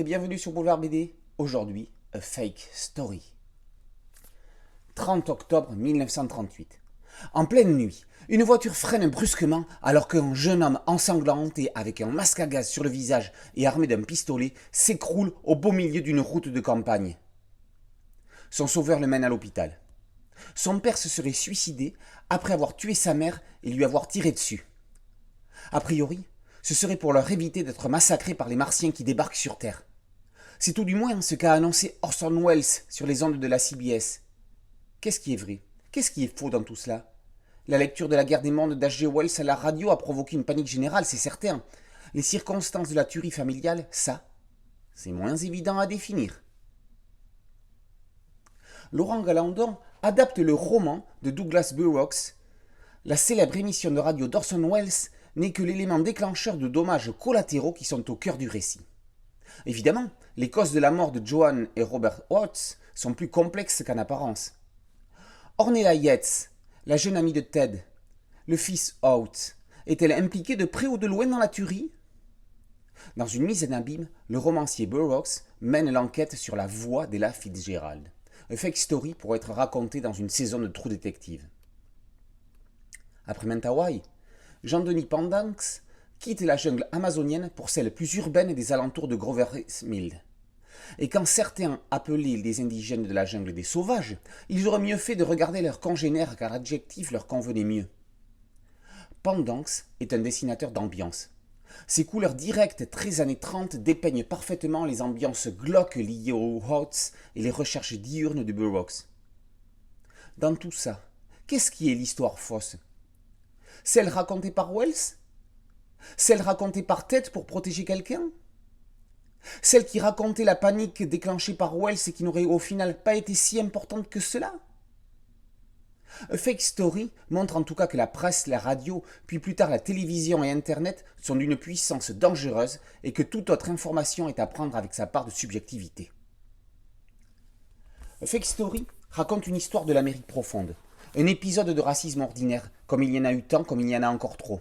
et bienvenue sur Boulevard BD. Aujourd'hui, A Fake Story. 30 octobre 1938. En pleine nuit, une voiture freine brusquement alors qu'un jeune homme ensanglanté avec un masque à gaz sur le visage et armé d'un pistolet s'écroule au beau milieu d'une route de campagne. Son sauveur le mène à l'hôpital. Son père se serait suicidé après avoir tué sa mère et lui avoir tiré dessus. A priori, ce serait pour leur éviter d'être massacrés par les Martiens qui débarquent sur Terre. C'est tout du moins ce qu'a annoncé Orson Welles sur les ondes de la CBS. Qu'est-ce qui est vrai? Qu'est-ce qui est faux dans tout cela? La lecture de La Guerre des mondes d'H.G. Wells à la radio a provoqué une panique générale, c'est certain. Les circonstances de la tuerie familiale, ça, c'est moins évident à définir. Laurent Galandon adapte le roman de Douglas Burroughs. La célèbre émission de radio d'Orson Welles n'est que l'élément déclencheur de dommages collatéraux qui sont au cœur du récit. Évidemment, les causes de la mort de Joan et Robert Watts sont plus complexes qu'en apparence. Ornella Yates, la jeune amie de Ted, le fils Out, est-elle impliquée de près ou de loin dans la tuerie? Dans une mise en abîme, le romancier Burroughs mène l'enquête sur la voix d'Ella Fitzgerald. A fake story pourrait être raconté dans une saison de True Detective. Après Mentawai, Jean-Denis Pendanx quitte la jungle amazonienne pour celle plus urbaine des alentours de Grover's Mill. Et quand certains appelaient les indigènes de la jungle des sauvages, ils auraient mieux fait de regarder leurs congénères car l'adjectif leur convenait mieux. Pendanx est un dessinateur d'ambiance. Ses couleurs directes très années 30 dépeignent parfaitement les ambiances glauques liées aux Hots et les recherches diurnes de Burroughs. Dans tout ça, qu'est-ce qui est l'histoire fausse? Celle racontée par Wells? Celle racontée par Ted pour protéger quelqu'un? Celle qui racontait la panique déclenchée par Wells et qui n'aurait au final pas été si importante que cela? A Fake Story montre en tout cas que la presse, la radio, puis plus tard la télévision et Internet sont d'une puissance dangereuse et que toute autre information est à prendre avec sa part de subjectivité. A Fake Story raconte une histoire de l'Amérique profonde, un épisode de racisme ordinaire, comme il y en a eu tant, comme il y en a encore trop.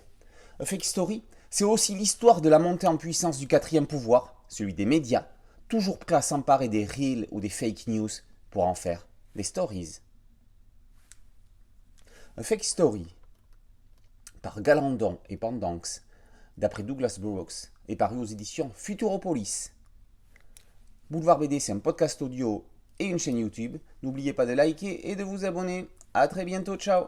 A Fake Story, c'est aussi l'histoire de la montée en puissance du quatrième pouvoir, celui des médias, toujours prêt à s'emparer des reels ou des fake news pour en faire des stories. A Fake Story, par Galandon et Pendanx, d'après Douglas Burroughs, est paru aux éditions Futuropolis. Boulevard BD, c'est un podcast audio et une chaîne YouTube. N'oubliez pas de liker et de vous abonner. A très bientôt, ciao!